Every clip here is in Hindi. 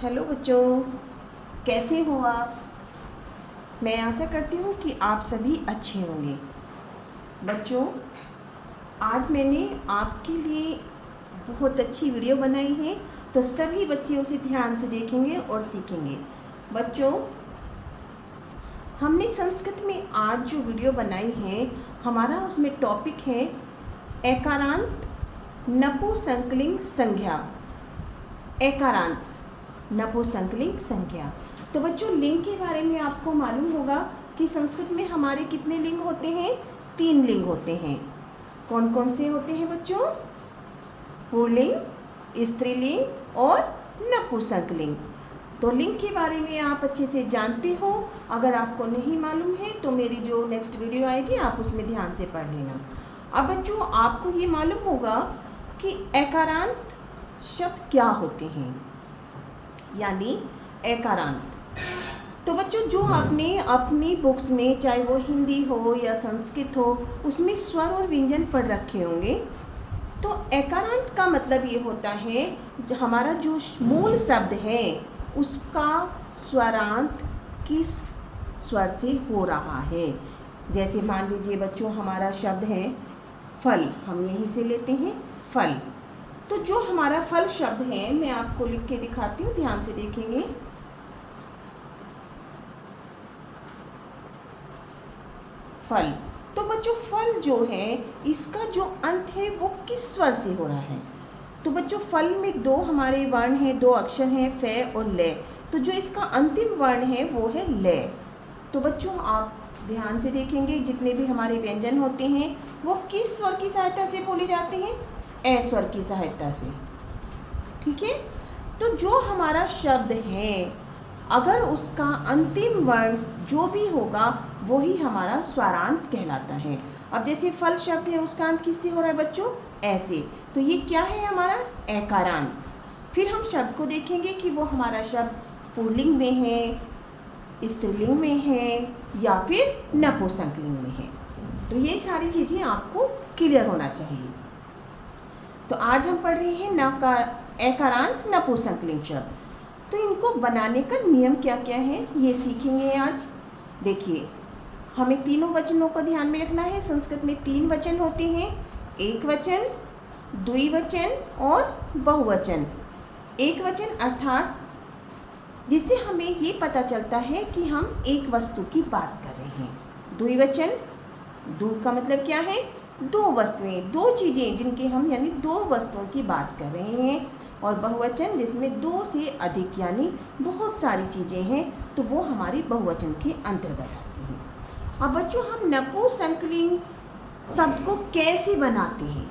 हेलो बच्चों, कैसे हो आप। मैं आशा करती हूँ कि आप सभी अच्छे होंगे। बच्चों, आज मैंने आपके लिए बहुत अच्छी वीडियो बनाई है, तो सभी बच्चे उसे ध्यान से देखेंगे और सीखेंगे। बच्चों, हमने संस्कृत में आज जो वीडियो बनाई है, हमारा उसमें टॉपिक है एकारांत नपुंसकलिंग संज्ञा। एकारांत नपुंसकलिंग संज्ञा। तो बच्चों, लिंग के बारे में आपको मालूम होगा कि संस्कृत में हमारे कितने लिंग होते हैं? 3 लिंग होते हैं। कौन कौन से होते हैं बच्चों? पुल्लिंग, स्त्रीलिंग और नपुंसकलिंग। तो लिंग के बारे में आप अच्छे से जानते हो। अगर आपको नहीं मालूम है तो मेरी जो नेक्स्ट वीडियो आएगी आप उसमें ध्यान से पढ़ लेना। अब बच्चों, आपको ये मालूम होगा कि एकारांत शब्द क्या होते हैं, यानी एकारांत। तो बच्चों, जो आपने अपनी बुक्स में, चाहे वो हिंदी हो या संस्कृत हो, उसमें स्वर और व्यंजन पढ़ रखे होंगे। तो एकारांत का मतलब ये होता है हमारा जो मूल शब्द है उसका स्वरांत किस स्वर से हो रहा है। जैसे मान लीजिए बच्चों, हमारा शब्द है फल, हम यहीं से लेते हैं फल। तो जो हमारा फल शब्द है, मैं आपको लिख के दिखाती हूँ, ध्यान से देखेंगे। फल। तो बच्चों, फल जो है इसका जो अंत है वो किस स्वर से हो रहा है? तो बच्चों, फल में 2 हमारे वर्ण हैं, 2 अक्षर हैं, फे और ले। तो जो इसका अंतिम वर्ण है वो है ले। तो बच्चों, आप ध्यान से देखेंगे, जितने भी हमारे व्यंजन होते हैं वो किस स्वर की सहायता से बोले जाते हैं? ए स्वर की सहायता से। ठीक है। तो जो हमारा शब्द है, अगर उसका अंतिम वर्ण जो भी होगा वही हमारा स्वरांत कहलाता है। अब जैसे फल शब्द है, उसका अंत किससे हो रहा है बच्चों? ऐसे। तो ये क्या है? हमारा एकारांत। फिर हम शब्द को देखेंगे कि वो हमारा शब्द पुल्लिंग में है, स्त्रीलिंग में है या फिर नपुंसकलिंग में है। तो ये सारी चीज़ें आपको क्लियर होना चाहिए। तो आज हम पढ़ रहे हैं एकारांत नपुंसकलिंग शब्द। तो इनको बनाने का नियम क्या क्या है ये सीखेंगे आज। देखिए, हमें तीनों वचनों को ध्यान में रखना है। संस्कृत में 3 वचन होते हैं, एक वचन, द्विवचन और बहुवचन। एक वचन अर्थात जिससे हमें ये पता चलता है कि हम एक वस्तु की बात कर रहे हैं। द्विवचन, द्वि का मतलब क्या है? 2 वस्तुएं, 2 चीज़ें जिनके हम यानी 2 वस्तुओं की बात कर रहे हैं। और बहुवचन जिसमें 2 से अधिक यानी बहुत सारी चीज़ें हैं, तो वो हमारी बहुवचन के अंतर्गत आती हैं। अब बच्चों, हम नपुंसकलिंग शब्द को कैसे बनाते हैं?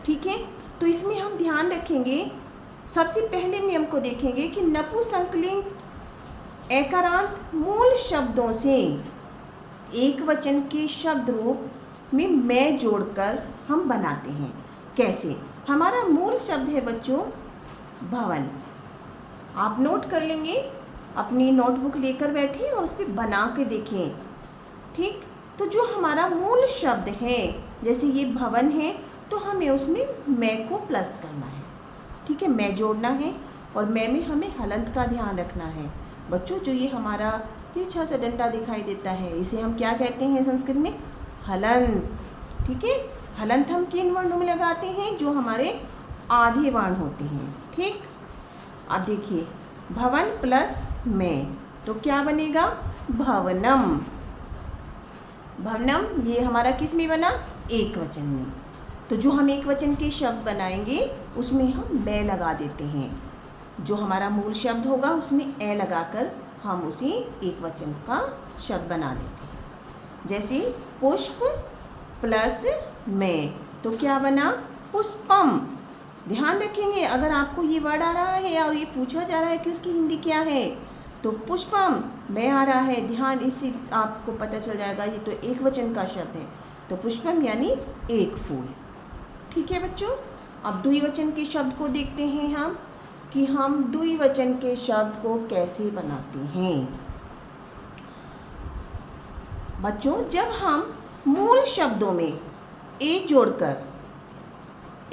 ठीक है। तो इसमें हम ध्यान रखेंगे, सबसे पहले नियम को देखेंगे कि नपुंसकलिंग एकारांत मूल शब्दों से एक वचन के शब्द रूप में मैं जोड़कर हम बनाते हैं। कैसे? हमारा मूल शब्द है बच्चों भवन। आप नोट कर लेंगे, अपनी नोटबुक लेकर बैठें और उस पर बना के देखें। ठीक। तो जो हमारा मूल शब्द है, जैसे ये भवन है, तो हमें उसमें मैं को प्लस करना है। ठीक है, मैं जोड़ना है और मैं में हमें हलंत का ध्यान रखना है। बच्चों, जो ये हमारा तिरछा सा डंडा दिखाई देता है, इसे हम क्या कहते हैं संस्कृत में? हलंत। ठीक है। हलंत हम किन वर्णों में लगाते हैं? जो हमारे आधे वर्ण होते हैं। ठीक। अब देखिए, भवन प्लस में तो क्या बनेगा? भवनम। भवनम ये हमारा किस में बना? एक वचन में। तो जो हम एक वचन के शब्द बनाएंगे उसमें हम मैं लगा देते हैं। जो हमारा मूल शब्द होगा उसमें ए लगाकर हम उसे एक वचन का शब्द बना देते हैं। जैसे पुष्प प्लस में तो क्या बना? पुष्पम। ध्यान रखेंगे, अगर आपको ये वर्ड आ रहा है और ये पूछा जा रहा है कि उसकी हिंदी क्या है, तो पुष्पम में आ रहा है, ध्यान इससे आपको पता चल जाएगा ये तो एक वचन का शब्द है। तो पुष्पम यानी एक फूल। ठीक है बच्चों। अब द्विवचन के शब्द को देखते हैं हम कि हम द्विवचन के शब्द को कैसे बनाते हैं। बच्चों, जब हम मूल शब्दों में ए जोड़कर,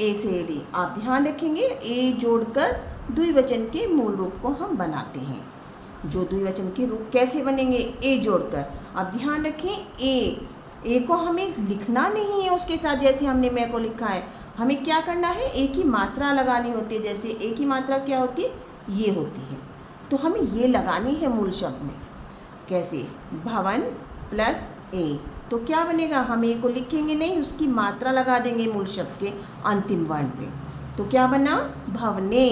ए से डी, आप ध्यान रखेंगे, ए जोड़कर द्विवचन के मूल रूप को हम बनाते हैं। जो द्विवचन के रूप कैसे बनेंगे, ए जोड़कर। अब ध्यान रखें, ए को हमें लिखना नहीं है उसके साथ जैसे हमने मैं को लिखा है, हमें क्या करना है, ए की मात्रा लगानी होती है। जैसे ए की मात्रा क्या होती है, ये होती है, तो हमें ये लगानी है मूल शब्द में। कैसे, भवन प्लस ए, तो क्या बनेगा, हम ए को लिखेंगे नहीं, उसकी मात्रा लगा देंगे मूल शब्द के अंतिम वर्ण पे। तो क्या बना, भवने।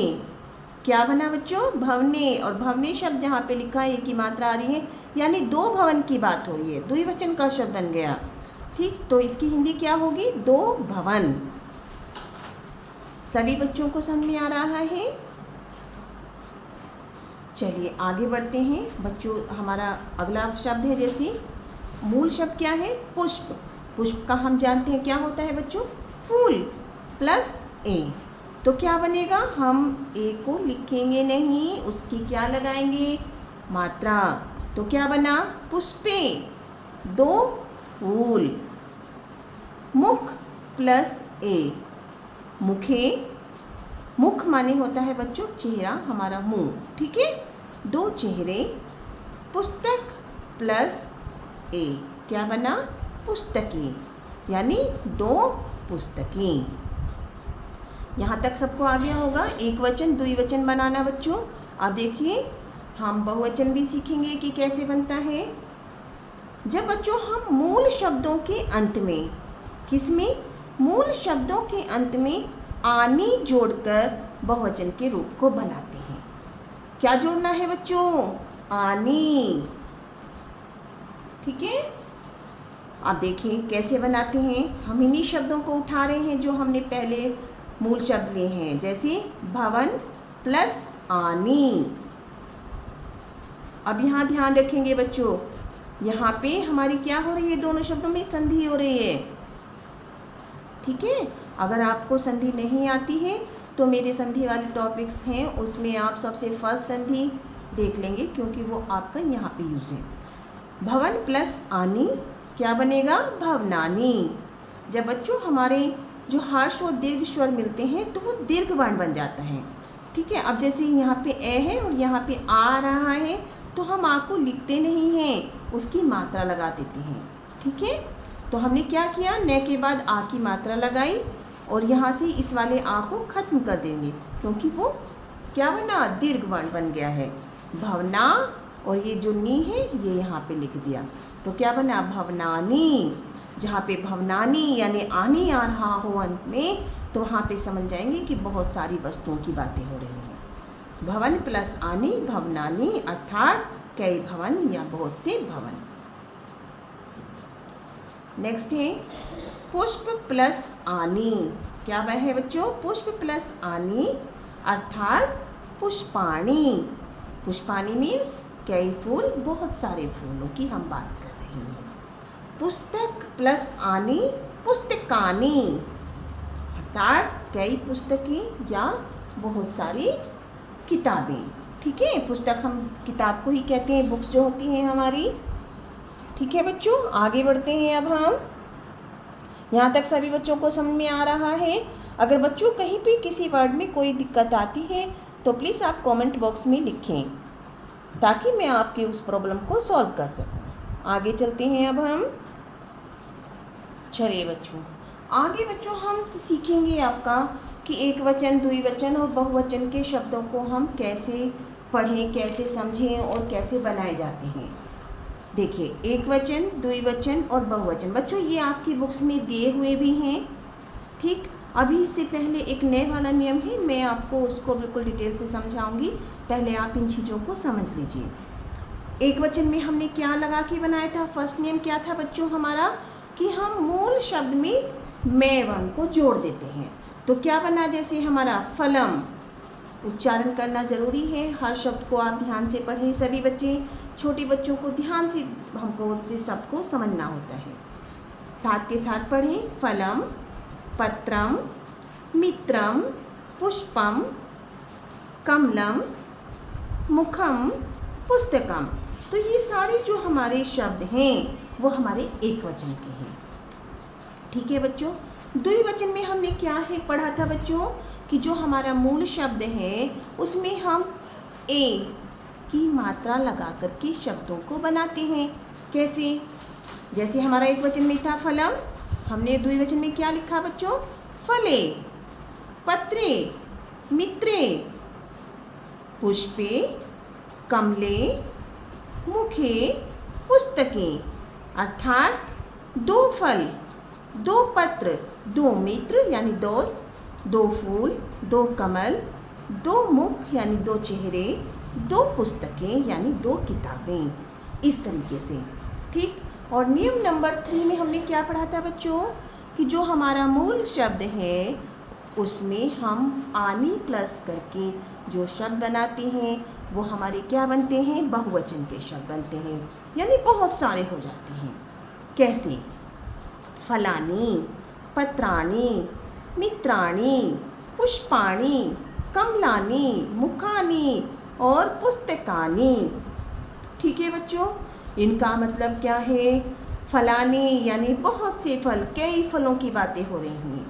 क्या बना बच्चों, भवने। और भवने शब्द जहाँ पे लिखा है, ए की मात्रा आ रही है, यानी दो भवन की बात हो रही है, द्विवचन का शब्द बन गया। ठीक, तो इसकी हिंदी क्या होगी, दो भवन। सभी बच्चों को समझ में आ रहा है। चलिए आगे बढ़ते हैं बच्चों। हमारा अगला शब्द है, जैसे मूल शब्द क्या है, पुष्प। पुष्प का हम जानते हैं क्या होता है बच्चों, फूल प्लस ए। तो क्या बनेगा, हम ए को लिखेंगे नहीं, उसकी क्या लगाएंगे, मात्रा। तो क्या बना, पुष्पे, दो फूल। मुख प्लस ए, मुखे। मुख माने होता है बच्चों चेहरा, हमारा मुंह, ठीक है, दो चेहरे। पुस्तक प्लस ए, क्या बना, पुस्तकें, यानी दो पुस्तकें। यहाँ तक सबको आ गया होगा। एक वचन द्विवचन बनाना बच्चों। अब देखिए हम बहुवचन भी सीखेंगे कि कैसे बनता है। जब बच्चों हम मूल शब्दों के अंत में, किसमें, मूल शब्दों के अंत में आनी जोड़कर बहुवचन के रूप को बनाते हैं। क्या जोड़ना है बच्चों, आनी, ठीक है। अब देखिए कैसे बनाते हैं। हम इन्हीं शब्दों को उठा रहे हैं जो हमने पहले मूल शब्द लिए हैं, जैसे भवन प्लस आनी। अब यहाँ ध्यान रखेंगे बच्चों, यहाँ पे हमारी क्या हो रही है, दोनों शब्दों में संधि हो रही है, ठीक है। अगर आपको संधि नहीं आती है तो मेरे संधि वाले टॉपिक्स हैं, उसमें आप सबसे फर्स्ट संधि देख लेंगे, क्योंकि वो आपका यहाँ पे यूज़ है। भवन प्लस आनी क्या बनेगा, भवनानी। जब बच्चों हमारे जो हर्ष और दीर्घ स्वर मिलते हैं तो वो दीर्घ वर्ण बन जाता है, ठीक है। अब जैसे यहाँ पे ए है और यहाँ पे आ रहा है, तो हम आ को लिखते नहीं हैं, उसकी मात्रा लगा देते हैं, ठीक है। तो हमने क्या किया, न के बाद आ की मात्रा लगाई और यहाँ से इस वाले आ को खत्म कर देंगे, क्योंकि वो क्या बना, दीर्घ वर्ण बन गया है, भवना। और ये जो नी है ये यहाँ पे लिख दिया, तो क्या बना, भवनानी। जहाँ पे भवनानी यानी आनी आ रहा हो अंत में, तो वहाँ पे समझ जाएंगे कि बहुत सारी वस्तुओं की बातें हो रही हैं। भवन प्लस आनी, भवनानी, अर्थात कई भवन या बहुत से भवन। नेक्स्ट है पुष्प प्लस आनी। क्या वह है बच्चों, पुष्प प्लस आनी अर्थात पुष्पाणी। पुष्पाणी मीन्स कई फूल, बहुत सारे फूलों की हम बात कर रहे हैं। पुस्तक प्लस आनी, पुस्तकानी अर्थात कई पुस्तकें या बहुत सारी किताबें, ठीक है। पुस्तक हम किताब को ही कहते हैं, बुक्स जो होती हैं हमारी, ठीक है बच्चों। आगे बढ़ते हैं अब हम। यहाँ तक सभी बच्चों को समझ में आ रहा है। अगर बच्चों कहीं पे किसी वर्ड में कोई दिक्कत आती है तो प्लीज़ आप कमेंट बॉक्स में लिखें, ताकि मैं आपकी उस प्रॉब्लम को सॉल्व कर सकूं। आगे चलते हैं अब हम। चलिए बच्चों, आगे बच्चों हम सीखेंगे आपका कि एक वचन, द्विवचन और बहुवचन के शब्दों को हम कैसे पढ़ें, कैसे समझें और कैसे बनाए जाते हैं। देखिए, एक वचन, द्विवचन और बहुवचन बच्चों ये आपकी बुक्स में दिए हुए भी हैं, ठीक। अभी इससे पहले एक नए वाला नियम है, मैं आपको उसको बिल्कुल डिटेल से समझाऊंगी, पहले आप इन चीज़ों को समझ लीजिए। एक वचन में हमने क्या लगा के बनाया था, फर्स्ट नियम क्या था बच्चों हमारा, कि हम मूल शब्द में मैं वर्ण को जोड़ देते हैं। तो क्या बना, जैसे हमारा फलम, उच्चारण करना जरूरी है, हर शब्द को आप ध्यान से पढ़ें। सभी बच्चे, छोटे बच्चों को ध्यान से हमको उस शब्द को समझना होता है, साथ के साथ पढ़ें। फलम, पत्रम, मित्रम, पुष्पम, कमलम, मुखम, पुस्तकम। तो ये सारे जो हमारे शब्द हैं वो हमारे एक वचन के हैं, ठीक है बच्चों। द्विवचन में हमने क्या है पढ़ा था बच्चों, कि जो हमारा मूल शब्द है उसमें हम ए की मात्रा लगा करके शब्दों को बनाते हैं। कैसे? जैसे हमारा एक वचन में था फलम, हमने द्विवचन में क्या लिखा बच्चों? फले, पत्रे, मित्रे, पुष्पे, कमले, मुखे, पुस्तकें। अर्थात 2 फल, 2 पत्र, 2 मित्र यानी दोस्त, 2 फूल, 2 कमल, 2 मुख यानी 2 चेहरे, 2 पुस्तकें यानी 2 किताबें। इस तरीके से, ठीक। और नियम नंबर 3 में हमने क्या पढ़ा था बच्चों? कि जो हमारा मूल शब्द है उसमें हम आनी प्लस करके जो शब्द बनाते हैं वो हमारे क्या बनते हैं? बहुवचन के शब्द बनते हैं, यानी बहुत सारे हो जाते हैं। कैसे? फलानी, पत्राणी, मित्राणी, पुष्पाणी, कमलानी, मुखानी और पुस्तकानी। ठीक है बच्चों, इनका मतलब क्या है? फलानी यानी बहुत से फल, कई फलों की बातें हो रही हैं।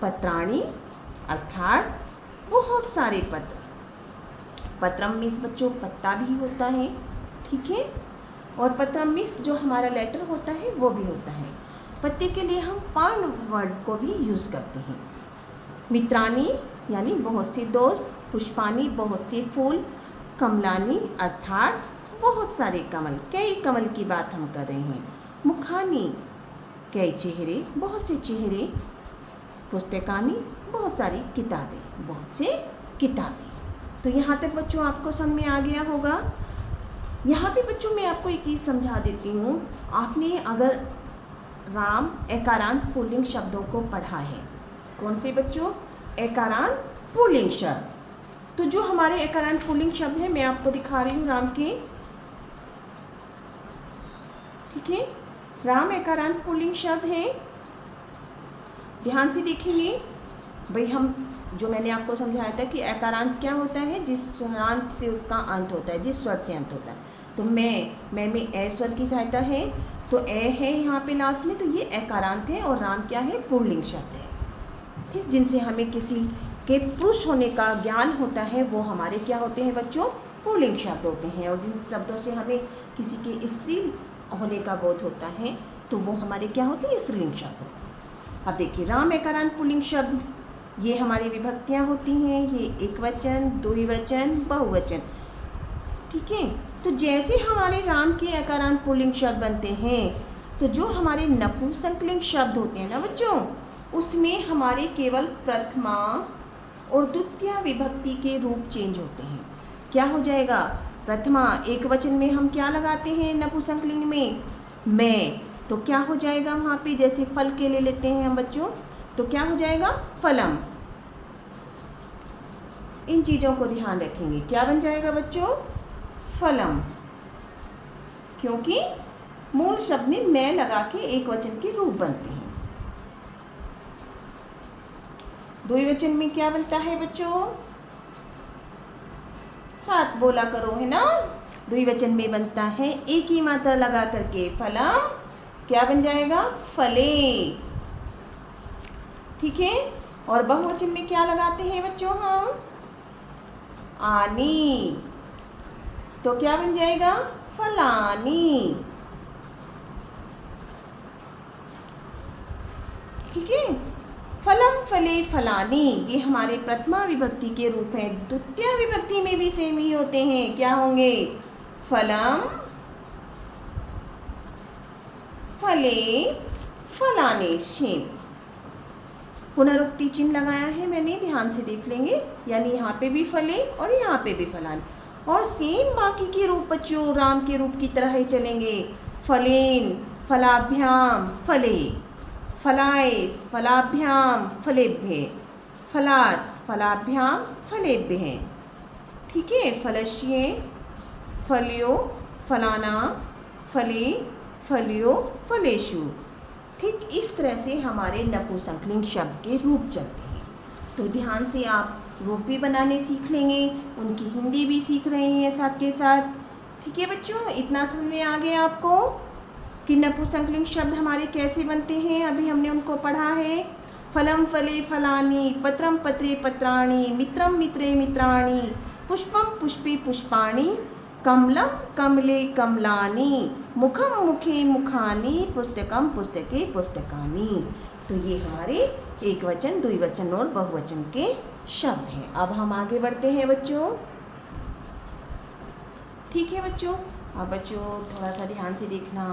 पत्राणी अर्थात बहुत सारे पत्र, पत्रम मीन्स बच्चों पत्ता भी होता है, ठीक है। और पत्रम मीन्स जो हमारा लेटर होता है वो भी होता है। पत्ते के लिए हम पान वर्ड को भी यूज़ करते हैं। मित्रानी यानी बहुत से दोस्त, पुष्पानी बहुत से फूल, कमलानी अर्थात बहुत सारे कमल, कई कमल की बात हम कर रहे हैं। मुखानी कई चेहरे, बहुत से चेहरे, पुस्तकानी बहुत सारी किताबें, बहुत से किताबें। तो यहाँ तक बच्चों आपको समझ में आ गया होगा। यहाँ पे बच्चों मैं आपको एक चीज़ समझा देती हूँ। आपने अगर राम एकारांत पुल्लिंग शब्दों को पढ़ा है, कौन से बच्चों? एकारांत पुल्लिंग शब्द। तो जो हमारे एकारांत पुल्लिंग शब्द हैं मैं आपको दिखा रही हूँ राम के, ठीक है। राम एकारांत पुल्लिंग शब्द है, ध्यान से देखेंगे भाई। हम जो मैंने आपको समझाया था कि एकारांत क्या होता है? जिस स्वरांत से उसका अंत होता है, जिस स्वर से अंत होता है। तो मैं में ए स्वर की सहायता है, तो ए है यहाँ पे लास्ट में, तो ये एकारांत है। और राम क्या है? पुल्लिंग शब्द है, ठीक। जिनसे हमें किसी के पुरुष होने का ज्ञान होता है वो हमारे क्या होते हैं बच्चों? पुल्लिंग शब्द होते हैं। और जिन शब्दों से हमें किसी के स्त्री होने का बोध होता है तो वो हमारे क्या होते हैं? स्त्रीलिंग शब्द होते हैं। अब देखिए राम एकारांत पुल्लिंग शब्द, ये हमारी विभक्तियाँ होती हैं। ये एक वचन, द्विवचन, बहुवचन, ठीक है। तो जैसे हमारे राम के एकारांत पुल्लिंग शब्द बनते हैं, तो जो हमारे नपुंसकलिंग शब्द होते हैं ना बच्चों, उसमें हमारे केवल प्रथमा और द्वितीय विभक्ति के रूप चेंज होते हैं। क्या हो जाएगा? प्रथमा एक वचन में हम क्या लगाते हैं नपुंसकलिंग में? मैं। तो क्या हो जाएगा वहाँ पे? जैसे फल के ले लेते हैं हम बच्चों, तो क्या हो जाएगा? फलम। इन चीज़ों को ध्यान रखेंगे। क्या बन जाएगा बच्चों? फलम, क्योंकि मूल शब्द में मैं लगा के एक वचन के रूप बनते हैं। द्विवचन में क्या बनता है बच्चों? साथ बोला करो, है ना। द्विवचन में बनता है एक ही मात्रा लगा करके फलम, क्या बन जाएगा? फले, ठीक है। और बहुवचन में क्या लगाते हैं बच्चों हम? आनी, तो क्या बन जाएगा? फलानी, ठीक है। फलम, फले, फलानी ये हमारे प्रथमा विभक्ति के रूप हैं। द्वितीय विभक्ति में भी सेम ही होते हैं। क्या होंगे? फलम, फले, फलाने, सेम। पुनरुक्ति चिन्ह लगाया है मैंने, ध्यान से देख लेंगे। यानी यहाँ पे भी फले और यहाँ पे भी फलाने, और सेम बाकी के रूप बच्चों राम के रूप की तरह ही चलेंगे। फलेन, फलाभ्याम, फले, फलाए, फलाभ्याम, फलेभ्ये, फलात्, फलाभ्याम, फलेभ्ये, ठीक है। फलश्ये, फल्यो, फलाना, फले, फल्यो, फलेषु, ठीक। इस तरह से हमारे नपुंसकलिंग शब्द के रूप चलते हैं। तो ध्यान से आप रूप भी बनाने सीख लेंगे, उनकी हिंदी भी सीख रहे हैं साथ के साथ, ठीक है बच्चों। इतना समझ में आ गया आपको कि नपुंसकलिंग शब्द हमारे कैसे बनते हैं? अभी हमने उनको पढ़ा है। फलं फले फलानि, पत्रं पत्रे पत्राणि, मित्रं मित्रे मित्राणि, पुष्पं पुष्पे पुष्पाणि, कमलं कमले कमलानि, मुखं मुखे मुखानि, पुस्तकं पुस्तके पुस्तकानि। तो ये हमारे एक वचन, द्विवचन और बहुवचन के शब्द हैं। अब हम आगे बढ़ते हैं बच्चों। ठीक है बच्चों, अब बच्चों थोड़ा सा ध्यान से देखना।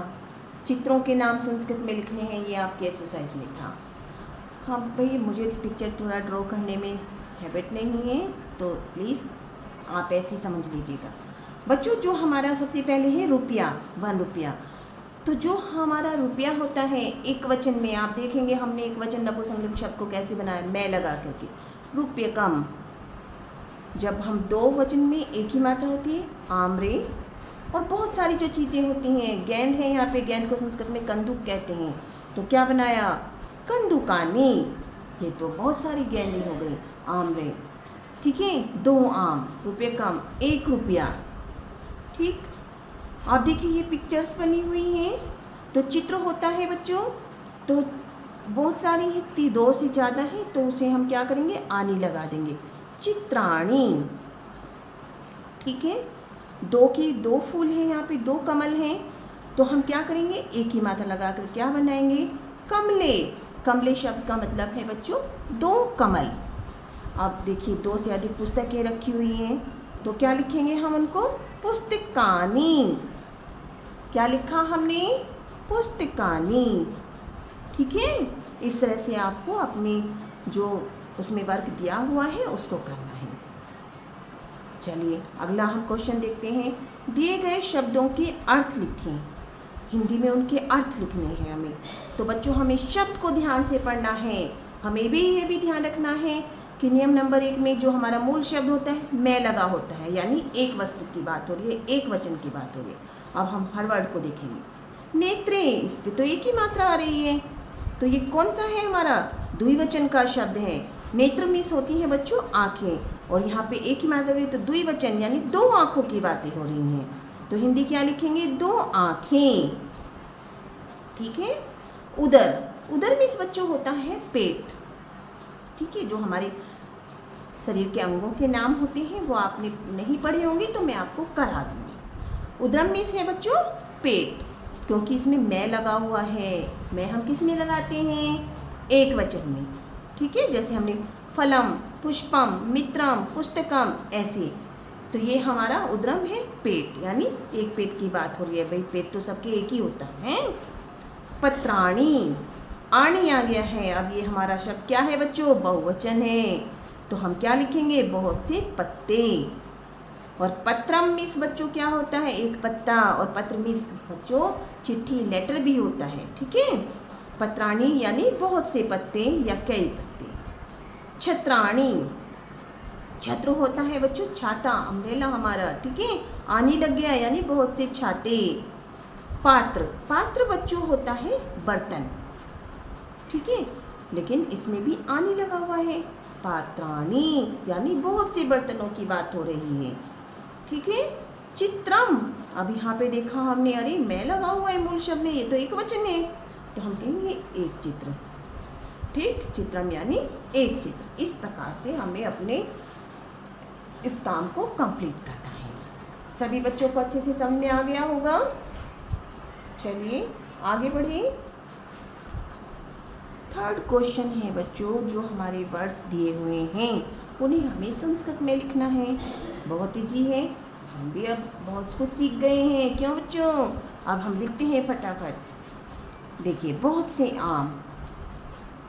चित्रों के नाम संस्कृत में लिखने हैं, ये आपकी एक्सरसाइज में था। हाँ भाई, मुझे पिक्चर थोड़ा ड्रॉ करने में हैबिट नहीं है, तो प्लीज़ आप ऐसे समझ लीजिएगा। बच्चों जो हमारा सबसे पहले है रुपया, 1 रुपया। तो जो हमारा रुपया होता है एक वचन में, आप देखेंगे हमने एक वचन नपुंसकलिंग शब्द को कैसे बनाया, मैं लगा करके, रुपयकम। जब हम 2 वचन में एक ही मात्रा होती है, आम्रे। और बहुत सारी जो चीज़ें होती हैं, गेंद है यहाँ पे, गेंद को संस्कृत में कंदुक कहते हैं, तो क्या बनाया, कंदुकानी। ये तो बहुत सारी गेंदें हो गई, आम्रे। ठीक है, 2 आम, रुपयकम, 1 रुपया। ठीक, आप देखिए ये पिक्चर्स बनी हुई हैं, तो चित्र होता है बच्चों, तो बहुत सारी है, 2 से ज़्यादा है तो उसे हम क्या करेंगे, आनी लगा देंगे, चित्राणी। ठीक है, 2 की 2 फूल हैं यहाँ पे, 2 कमल हैं, तो हम क्या करेंगे, एक ही मात्रा लगा कर क्या बनाएंगे, कमले। कमले शब्द का मतलब है बच्चों 2 कमल। अब देखिए 2 से अधिक पुस्तकें रखी हुई हैं, तो क्या लिखेंगे हम उनको, पुस्तकानी। क्या लिखा हमने, पुस्तकानी। ठीक है, इस तरह से आपको अपने जो उसमें वर्क दिया हुआ है उसको करना है। चलिए अगला हम क्वेश्चन देखते हैं। दिए गए शब्दों के अर्थ लिखें। हिंदी में उनके अर्थ लिखने हैं हमें। तो बच्चों हमें शब्द को ध्यान से पढ़ना है। हमें भी ये भी ध्यान रखना है कि नियम नंबर 1 में जो हमारा मूल शब्द होता है मैं लगा होता है, यानी एक वस्तु की बात हो रही है, एक वचन की बात हो रही है। अब हम हर वर्ड को देखेंगे। नेत्रे, इस पर तो एक ही मात्रा आ रही है, तो ये कौन सा है, हमारा द्विवचन का शब्द है। नेत्र मीन्स होती है बच्चों आँखें, और यहाँ पे एक ही मात्रा गई तो द्विवचन यानी 2 आँखों की बातें हो रही हैं। तो हिंदी क्या लिखेंगे, 2 आँखें। ठीक है, उदर, उदर मीन्स बच्चों होता है पेट। ठीक है, जो हमारे शरीर के अंगों के नाम होते हैं वो आपने नहीं पढ़े होंगे तो मैं आपको करा दूँगी। उदरम मीन्स है बच्चों पेट, क्योंकि इसमें मैं लगा हुआ है। मैं हम किस में लगाते हैं, एक वचन में। ठीक है, जैसे हमने फलम, पुष्पम, मित्रम, पुस्तकम, ऐसे। तो ये हमारा उदरम है पेट, यानी एक पेट की बात हो रही है। भाई पेट तो सबके एक ही होता है। पत्राणी, आणी आ गया है। अब ये हमारा शब्द क्या है बच्चों, बहुवचन है, तो हम क्या लिखेंगे, बहुत से पत्ते। और पत्रम मीन्स बच्चों क्या होता है, एक पत्ता, और पत्र मीन्स बच्चों चिट्ठी, लेटर भी होता है। ठीक है, पत्राणी यानी बहुत से पत्ते या कई पत्ते। छत्राणी, छत्र होता है बच्चों छाता, अम्ब्रेला हमारा। ठीक है, आनी लग गया यानी बहुत से छाते। पात्र, पात्र बच्चों होता है बर्तन। ठीक है, लेकिन इसमें भी आनी लगा हुआ है। पात्राणी यानी बहुत से बर्तनों की बात हो रही है। ठीक है, चित्रम, अब यहाँ पे देखा हमने, अरे मैं लगा हुआ है मूल शब्द में, ये तो एक वचन है, तो हम कहेंगे एक चित्र। ठीक, चित्रम यानी एक चित्र। इस प्रकार से हमें अपने इस काम को कंप्लीट करना है। सभी बच्चों को अच्छे से समझ में आ गया होगा। चलिए आगे बढ़े। 3rd क्वेश्चन है बच्चों, जो हमारे वर्ड्स दिए हुए हैं उन्हें हमें संस्कृत में लिखना है। बहुत ईजी है, हम भी अब बहुत कुछ सीख गए हैं। क्यों बच्चों, अब हम लिखते हैं फटाफट। देखिए, बहुत से आम।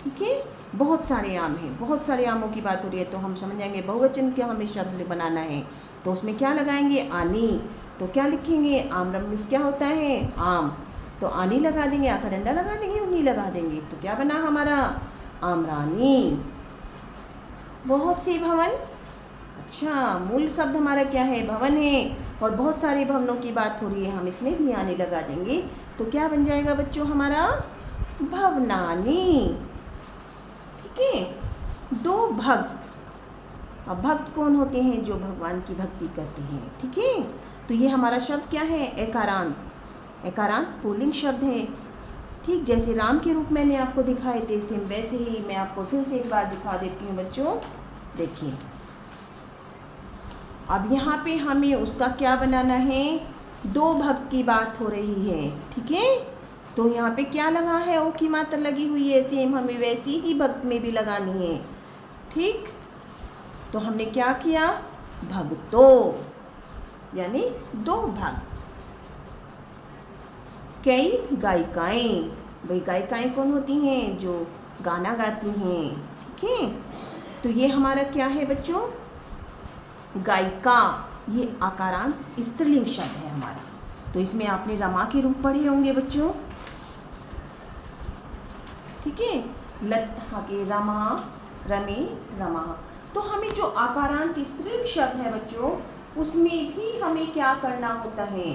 ठीक है, बहुत सारे आम हैं, बहुत सारे आमों की बात हो रही है, तो हम समझ जाएंगे बहुवचन क्या हमें शब्द बनाना है, तो उसमें क्या लगाएंगे, आनी। तो क्या लिखेंगे, आम्रम मीन्स क्या होता है, आम, तो आनी लगा देंगे, आखरंदा लगा देंगे, उन्हीं लगा देंगे, तो क्या बना हमारा, आम्रानी। बहुत से भवन, अच्छा मूल शब्द हमारा क्या है, भवन है, और बहुत सारे भवनों की बात हो रही है, हम इसमें भी आने लगा देंगे, तो क्या बन जाएगा बच्चों हमारा, भवनानी। ठीक है, 2 भक्त। अब भक्त कौन होते हैं, जो भगवान की भक्ति करते हैं। ठीक है, तो ये हमारा शब्द क्या है, एकारांत। एकारांत पुल्लिंग शब्द है। ठीक जैसे राम के रूप मैंने आपको दिखाए थे, सेम वैसे ही मैं आपको फिर से एक बार दिखा देती हूँ बच्चों। देखिए अब यहाँ पे हमें उसका क्या बनाना है, दो भक्त की बात हो रही है, ठीक है। तो यहाँ पे क्या लगा है, ओ की मात्रा लगी हुई है, सेम हमें वैसी ही भक्त में भी लगानी है, ठीक। तो हमने क्या किया, भक्तों यानी दो भक्त, कई गायिकाएं, भाई गायिकाएं कौन होती हैं, जो गाना गाती हैं, ठीक है। तो ये हमारा क्या है बच्चों, गायिका, ये आकारांत स्त्रीलिंग शब्द है हमारा। तो इसमें आपने रमा के रूप पढ़े होंगे बच्चों, ठीक है, लता के रमा, रमे, रमा। तो हमें जो आकारांत स्त्रीलिंग शब्द है बच्चों, उसमें भी हमें क्या करना होता है,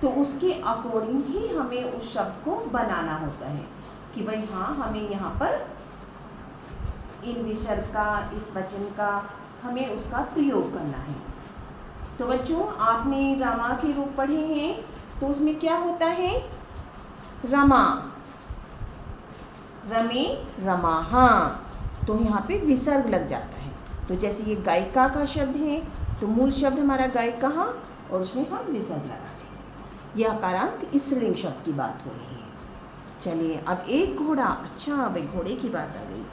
तो उसके अकॉर्डिंग ही हमें उस शब्द को बनाना होता है कि भाई हाँ हमें यहाँ पर इन विसर्ग का, इस वचन का हमें उसका प्रयोग करना है। तो बच्चों आपने रमा के रूप पढ़े हैं, तो उसमें क्या होता है, रमा, रमे, रमा, हाँ, तो यहाँ पे विसर्ग लग जाता है। तो जैसे ये गायिका का शब्द है, तो मूल शब्द हमारा गायिका, और उसमें हम विसर्ग लगाते हैं। यह आकारांत स्त्रीलिंग शब्द की बात हो रही है। चलिए अब एक घोड़ा, अच्छा अब एक घोड़े की बात आ गई।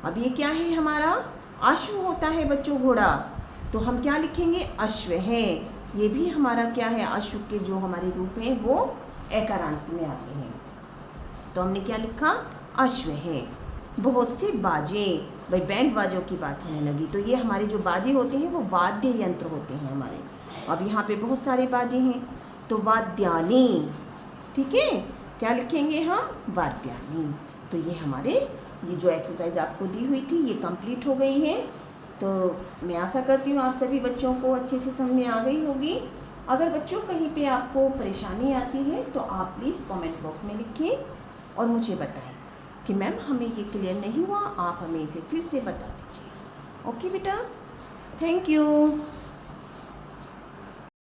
अब ये क्या है हमारा, अश्व होता है बच्चों घोड़ा, तो हम क्या लिखेंगे, अश्व है। ये भी हमारा क्या है, अश्व के जो हमारे रूप हैं वो एकारांत में आते हैं। तो हमने क्या लिखा, अश्व है। बहुत से बाजे, भाई बैंड बाजों की बात होने लगी, तो ये हमारे जो बाजे होते हैं वो वाद्य यंत्र होते हैं हमारे। अब यहाँ पे बहुत सारे बाजे हैं, तो वाद्यानी, ठीक है, क्या लिखेंगे हम, वाद्यानी। तो ये हमारे, ये जो एक्सरसाइज आपको दी हुई थी ये कंप्लीट हो गई है। तो मैं आशा करती हूँ आप सभी बच्चों को अच्छे से समझ में आ गई होगी। अगर बच्चों कहीं पे आपको परेशानी आती है तो आप प्लीज़ कमेंट बॉक्स में लिखें और मुझे बताएं कि मैम हमें ये क्लियर नहीं हुआ, आप हमें इसे फिर से बता दीजिए। ओके बेटा, थैंक यू।